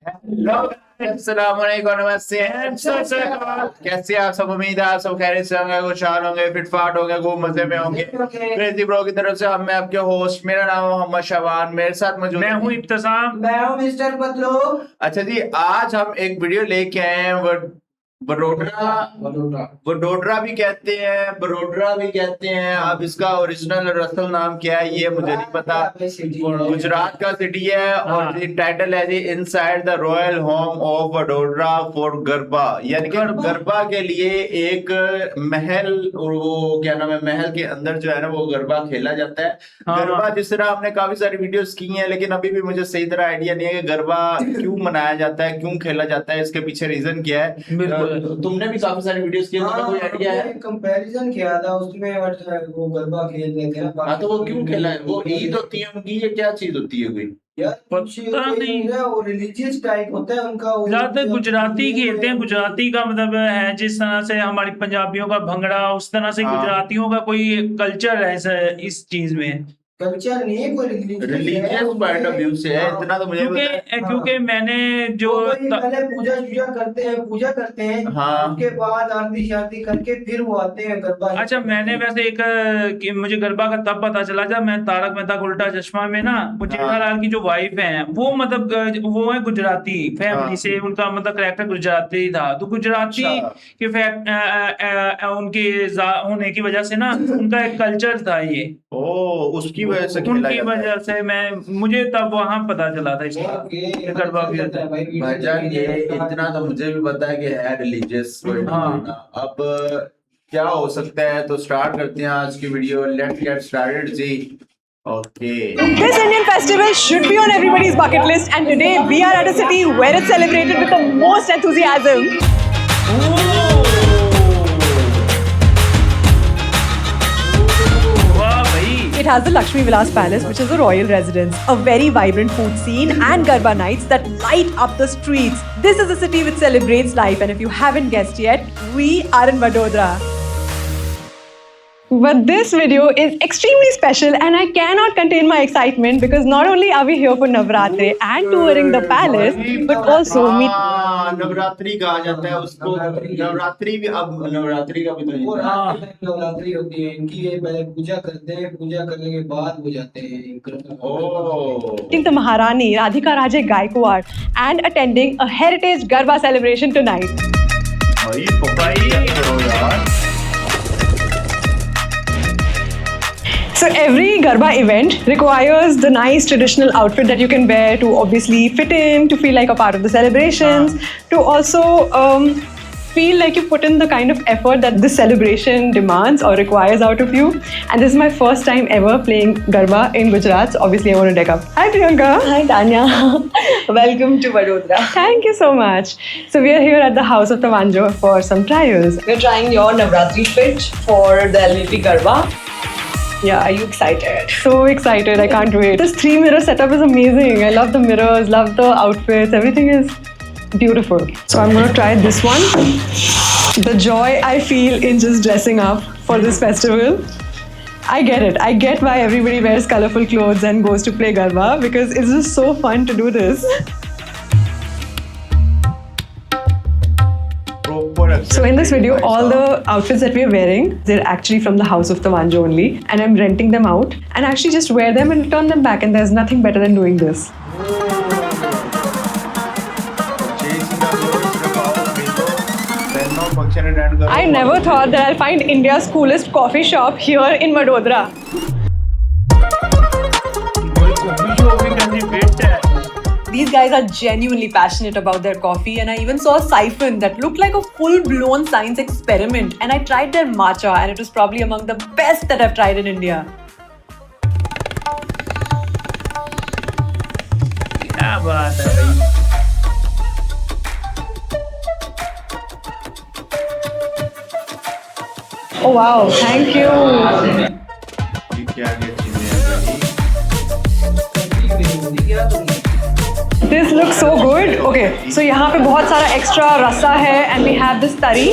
Hello, अस्सलाम वालेकुम, नमस्ते। कैसे आप सब? उम्मीद है आप सब खैरियत से होंगे, खुशहाल होंगे, फिटफाट होंगे, खूब मजे में होंगे। क्रेजी ब्रो की तरफ से हम मैं आपके होस्ट, मेरा नाम है मोहम्मद शाबान, मेरे साथ मौजूद मैं हूँ इब्तिसाम। मैं हूँ मिस्टर बदलो। अच्छा जी, आज हम एक वीडियो लेके आए हैं। वडोदरा भी कहते हैं, बड़ोदरा भी कहते हैं। अब इसका ओरिजिनल और असल नाम क्या है ये मुझे नहीं पता। गुजरात का सिटी है और टाइटल है जी inside the royal home of Vadodara for garba, यानी कि गरबा के लिए एक महल, और वो क्या नाम है, महल के अंदर जो है ना वो गरबा खेला जाता है। गरबा जिस तरह हमने काफी सारी वीडियोस की हैं, लेकिन अभी भी मुझे सही तरह आइडिया नहीं है कि गरबा क्यों मनाया जाता है, क्यों खेला जाता है, इसके पीछे रीजन क्या है। तुमने भी काफी सारी वीडियोस की, तुम्हें कोई आइडिया है? कंपैरिजन किया था उसमें, वो गरबा खेल रहे थे। हाँ, तो वो क्यों खेला है? वो ईद होती है उनकी, ये क्या चीज होती है कोई? यार पता नहीं, वो रिलीजियस टाइप होता है उनका। ज्यादातर गुजराती खेलते हैं। गुजराती का मतलब है जिस तरह से हमारी पंजाबियों का भंगड़ा, उस तरह से गुजरातियों का कोई कल्चर है इस चीज में। कल्चर नहीं है, कोई रिलीजियस पॉइंट ऑफ व्यू से है, इतना तो मुझे क्योंकि मैंने जो पहले पूजा करते हैं। हाँ, उसके बाद आरती शारती करके फिर वो आते हैं गरबा। अच्छा, मैंने वैसे कि मुझे गरबा का तब पता चला जब मैं तारक मेहता का उल्टा चश्मा में ना, वो जेठालाल की जो वाइफ है वो मतलब वो है गुजराती फैमिली से, उनका मतलब करेक्टर गुजराती था। तो गुजराती के फैक्ट उनके होने की वजह से ना उनका एक कल्चर था ये। उसकी वजह से उनकी वजह से मुझे तब वहां पता चला था इसका गरबा भी होता है। भाईजान ये इतना तो मुझे भी पता है कि है रिलीजियस। अब क्या हो सकता है, तो स्टार्ट करते हैं आज की video. Let's get started ji. Okay. This Indian festival should be on everybody's bucket list, and today we are at a city where it's celebrated with the most enthusiasm. It has the Lakshmi Vilas Palace, which is a royal residence, a very vibrant food scene, and Garba nights that light up the streets. This is a city which celebrates life, and if you haven't guessed yet, we are in Vadodara. But this video is extremely special and I cannot contain my excitement because not only are we here for Navratri and touring the palace, but also Navratri कहा जाता है उसको। नवरात्रि भी, अब नवरात्रि का भी तो नवरात्रि होती है इनकी। ये पहले पूजा करते हैं, पूजा करने के बाद हो जाते हैं। the Maharani Radhika Raje Gaikwad and attending a heritage Garba celebration tonight. So every Garba event requires the nice traditional outfit that you can wear to obviously fit in, to feel like a part of the celebrations, to also feel like you put in the kind of effort that this celebration demands or requires out of you. And this is my first time ever playing Garba in Gujarat. So obviously I want to deck up. Hi Priyanka. Hi Tanya. Welcome to Vadodara. Thank you so much. So we are here at the house of Tawanjo for some trials. We're trying your Navratri fit for the LVP Garba. Yeah, are you excited? So excited, I can't wait. This 3-mirror setup is amazing. I love the mirrors, love the outfits, everything is beautiful. So I'm gonna try this one. The joy I feel in just dressing up for this festival. I get it. I get why everybody wears colorful clothes and goes to play Garba because it's just so fun to do this. So in this video, all the outfits that we are wearing, they're actually from the house of Tawanjo only, and I'm renting them out and actually just wear them and return them back, and there's nothing better than doing this. I never thought that I'll find India's coolest coffee shop here in Vadodara. These guys are genuinely passionate about their coffee, and I even saw a siphon that looked like a full-blown science experiment, and I tried their matcha and it was probably among the best that I've tried in India. क्या बात है भाई। Oh wow, thank you. This looks so good. Okay, so यहाँ पे बहुत सारा extra rasa है, and we have this tari.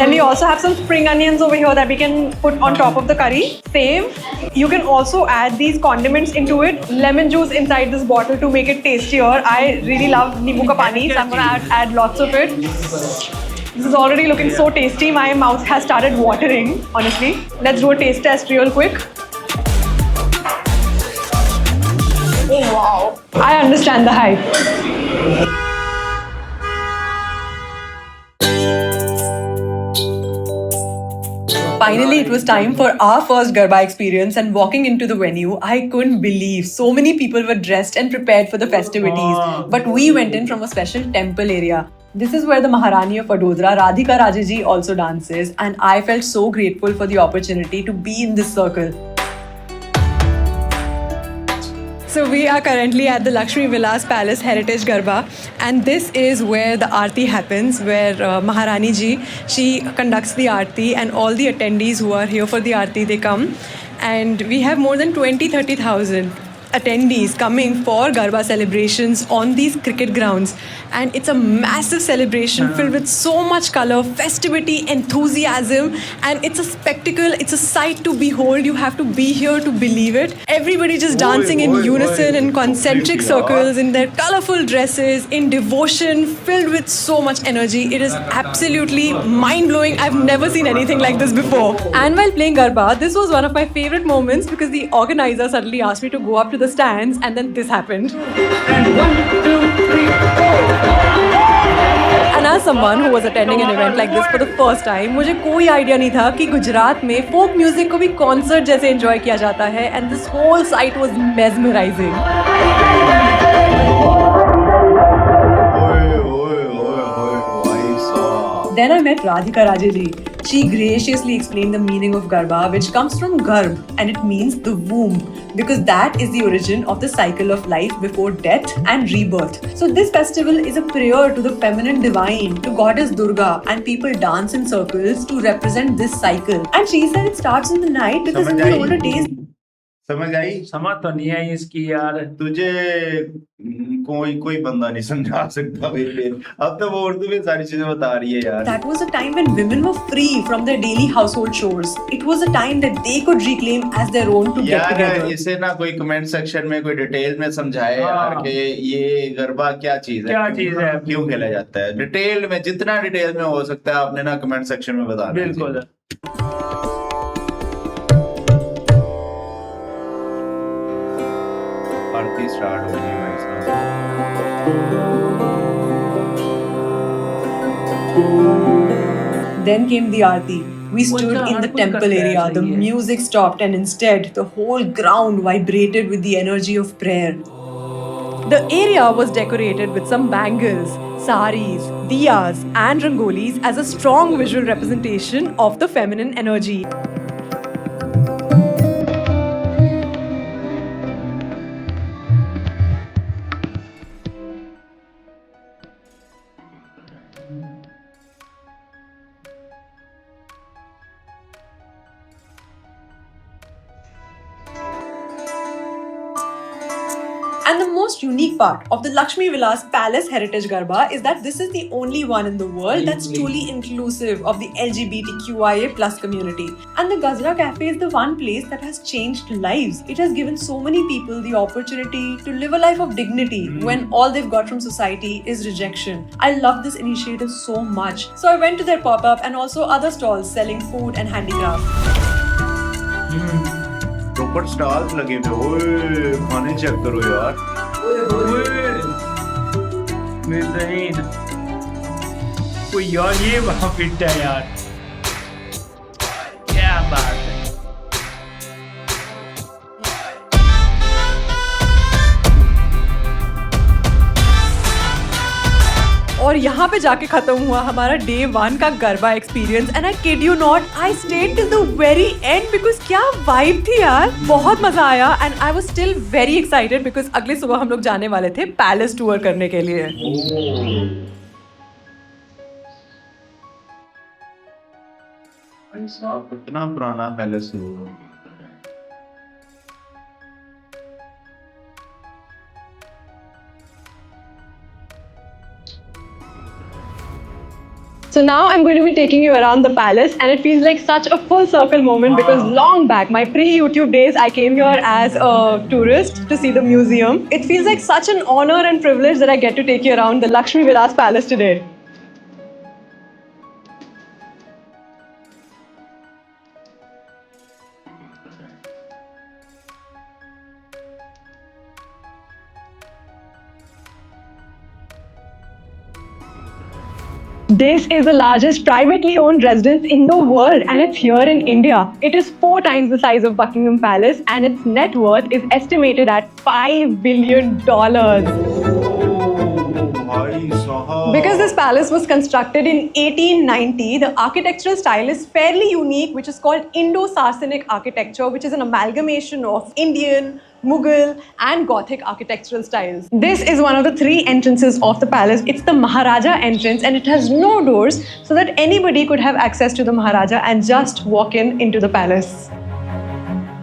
Then we also have some spring onions over here that we can put on top of the curry. Same. You can also add these condiments into it. Lemon juice inside this bottle to make it tastier. I really love नींबू का पानी, so I'm gonna add lots of it. This is already looking so tasty. My mouth has started watering, honestly. Let's do a taste test real quick. Oh wow. I understand the hype. Finally, it was time for our first Garba experience, and walking into the venue, I couldn't believe so many people were dressed and prepared for the festivities. Wow. But we went in from a special temple area. This is where the Maharani of Vadodara, Radhika Rajaji, also dances, and I felt so grateful for the opportunity to be in this circle. So we are currently at the Lakshmi Vilas Palace Heritage Garba, and this is where the Aarti happens, where Maharani ji, she conducts the Aarti, and all the attendees who are here for the Aarti, they come, and we have more than 20,000-30,000 attendees coming for Garba celebrations on these cricket grounds, and it's a massive celebration filled with so much color, festivity, enthusiasm, and it's a spectacle, it's a sight to behold. You have to be here to believe it. Everybody just dancing in unison in concentric circles in their colorful dresses, in devotion, filled with so much energy. It is absolutely mind-blowing. I've never seen anything like this before. And while playing Garba, this was one of my favorite moments because the organizer suddenly asked me to go up to the stands, and then this happened. And as someone who was attending an event like this for the first time, मुझे कोई idea नहीं था कि गुजरात में folk music को भी concert जैसे enjoy किया जाता है, and this whole sight was mesmerizing. Then I met Radhika Rajaji. She graciously explained the meaning of Garba, which comes from Garb, and it means the womb, because that is the origin of the cycle of life before death and rebirth. So this festival is a prayer to the feminine divine, to goddess Durga, and people dance in circles to represent this cycle. And she said it starts in the night because in the older days, समझ आई? समझ तो नहीं आई इसकी यार। तुझे कोई बंदा नहीं समझा सकता भाई। फिर अब तो वो उर्दू में सारी चीजें बता रही है यार। that was a time when women were free from their daily household chores. It was a time that they could reclaim as their own to get यार together. इसे ना कोई कमेंट सेक्शन में कोई डिटेल में समझाए यार कि ये गरबा क्या चीज है, क्या चीज है, क्यों खेला जाता है। डिटेल में जितना डिटेल में हो सकता है आपने ना कमेंट सेक्शन में बता दीजिए। बिल्कुल। आरती स्टार्ट हो गई भाई साहब। Then came the Aarti. We stood in the temple area. The music stopped, and instead, the whole ground vibrated with the energy of prayer. The area was decorated with some bangles, saris, diyas, and rangolis as a strong visual representation of the feminine energy. And the most unique part of the Lakshmi Vilas Palace Heritage Garba is that this is the only one in the world that's truly inclusive of the LGBTQIA plus community. And the Gazra Cafe is the one place that has changed lives. It has given so many people the opportunity to live a life of dignity when all they've got from society is rejection. I love this initiative so much. So I went to their pop-up and also other stalls selling food and handicrafts. Proper stalls लगे हुए। ओए खाने check करो यार। बेहतरीन। कोई यार ये वहाँ फिट है यार। क्या बात है। और यहाँ पे जाके खत्म हुआ हमारा डे 1 का garba experience, and I kid you not, I stayed till the very and because क्या वाइब थी यार, बहुत मजा आया। And I was still very excited because अगले सुबह हम लोग जाने वाले थे पैलेस टूर करने के लिए। कितना पुराना पैलेस है। So now I'm going to be taking you around the palace, and it feels like such a full circle moment because long back, my pre-YouTube days, I came here as a tourist to see the museum. It feels like such an honor and privilege that I get to take you around the Lakshmi Vilas Palace today. This is the largest privately owned residence in the world, and it's here in India. It is 4 times the size of Buckingham Palace, and its net worth is estimated at $5 billion. Because this palace was constructed in 1890, the architectural style is fairly unique, which is called Indo-Saracenic architecture, which is an amalgamation of Indian, Mughal and Gothic architectural styles. This is one of the 3 entrances of the palace. It's the Maharaja entrance, and it has no doors, so that anybody could have access to the Maharaja and just walk into the palace.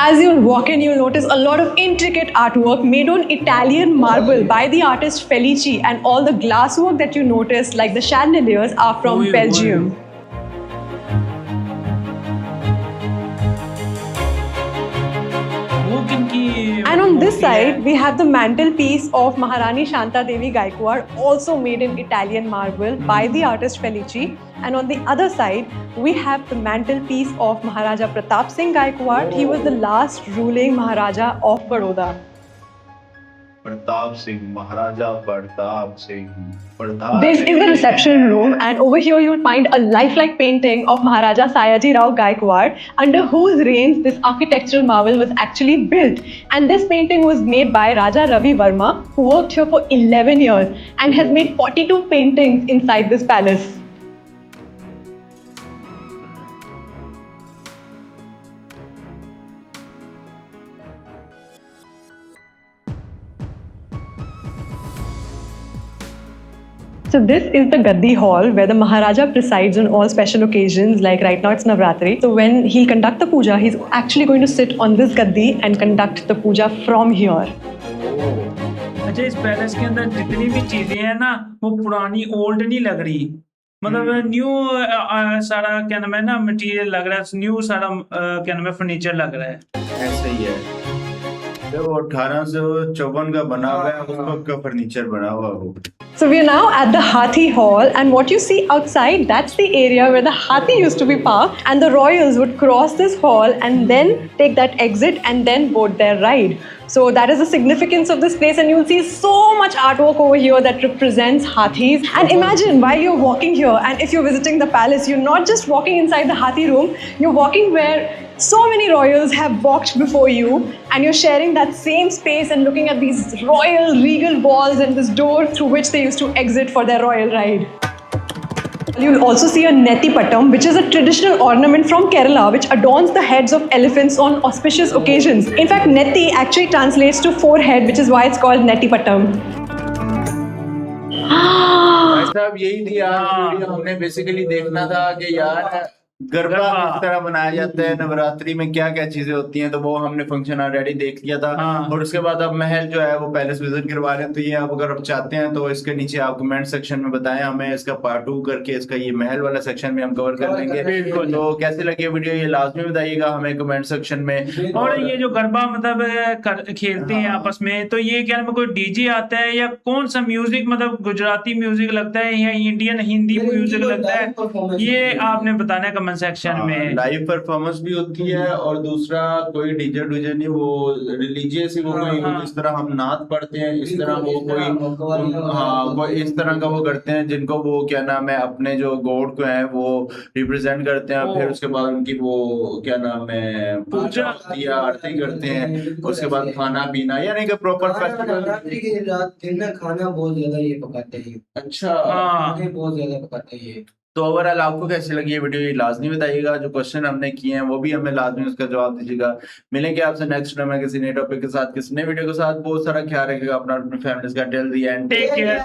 As you'll walk in, you'll notice a lot of intricate artwork made on Italian marble by the artist Felici, and all the glasswork that you notice, like the chandeliers, are from Belgium. And on this side, we have the mantelpiece of Maharani Shanta Devi Gaikwad, also made in Italian marble by the artist Felici. And on the other side, we have the mantelpiece of Maharaja Pratap Singh Gaikwad. He was the last ruling Maharaja of Baroda. Pratap Singh, Maharaja Pratap Singh. This is the reception room, and over here you will find a lifelike painting of Maharaja Sayaji Rao Gaikwad, under whose reign this architectural marvel was actually built. And this painting was made by Raja Ravi Verma, who worked here for 11 years and has made 42 paintings inside this palace. So this is the Gaddi Hall, where the Maharaja presides on all special occasions, like right now it's Navratri. So when he'll conduct the puja, he's actually going to sit on this Gaddi and conduct the puja from here. अच्छा, इस palace के अंदर जितनी भी चीजें हैं ना, वो पुरानी ओल्ड नहीं लग रही, मतलब न्यू सारा क्या नाम है ना मटेरियल लग रहा है, न्यू सारा क्या नाम है फर्नीचर लग रहा है. ऐसे ही है, जो 1854 का बना हुआ है, उस वक्त का फर्नीचर बना हुआ वो. So we are now at the Hathi Hall, and what you see outside, that's the area where the Hathi used to be parked, and the royals would cross this hall and then take that exit and then board their ride. So that is the significance of this place, and you'll see so much artwork over here that represents Hathis. And imagine while you're walking here, and if you're visiting the palace, you're not just walking inside the Hathi room, you're walking where so many royals have walked before you, and you're sharing that same space and looking at these royal regal walls and this door through which they used to exit for their royal ride. You'll also see a Neti Pattam, which is a traditional ornament from Kerala which adorns the heads of elephants on auspicious occasions. In fact, Neti actually translates to forehead, which is why it's called Neti Pattam. साहब यही थी आज video. हमने basically देखना था कि यार गरबा किस तरह मनाया जाता है, नवरात्रि में क्या क्या चीजें होती हैं, तो वो हमने फंक्शन ऑलरेडी देख लिया था. और उसके बाद अब महल जो है वो पैलेस विजिट करवा रहे हैं. तो ये आप अगर आप चाहते हैं तो इसके नीचे आप कमेंट सेक्शन में बताएं हमें, इसका पार्ट 2 करके इसका ये महल वाला सेक्शन में हम कवर कर लेंगे. तो कैसे लगे वीडियो ये लाजमी बताइएगा हमें कमेंट सेक्शन में. और ये जो गरबा मतलब खेलते हैं आपस में, तो ये क्या कोई डीजे आता है या कौन सा म्यूजिक, मतलब गुजराती म्यूजिक लगता है या इंडियन हिंदी म्यूजिक लगता है, ये आपने बताना है कमेंट सेक्शन में. लाइव परफॉर्मेंस भी होती है, और दूसरा कोई डीजे डूजे नहीं, वो रिलीजियस ही, वो कोई इस तरह हम नात पढ़ते हैं, इस तरह वो कोई इस तरह का वो करते हैं, जिनको वो क्या नाम है अपने जो गॉड को है वो रिप्रेजेंट करते हैं. फिर उसके बाद उनकी वो क्या नाम है पूजा होती है, आरती करते हैं, उसके बाद खाना पीना, यानी कि प्रॉपर फेस्टिवल. नवरात्रि के रात दिन में खाना बहुत ज्यादा ये पकाते हैं. अच्छा, खाने बहुत ज्यादा पकाते हैं ये. तो ओवरऑल आपको कैसी लगी ये वीडियो ये लाजमी बताइएगा. जो क्वेश्चन हमने किए हैं वो भी हमें लाजमी उसका जवाब दीजिएगा. मिलेंगे आपसे नेक्स्ट टाइम किसी नए टॉपिक के साथ, किसी नए वीडियो के साथ. बहुत सारा ख्याल रखिएगा अपना, अपनी फैमिली का. Till the end, take care.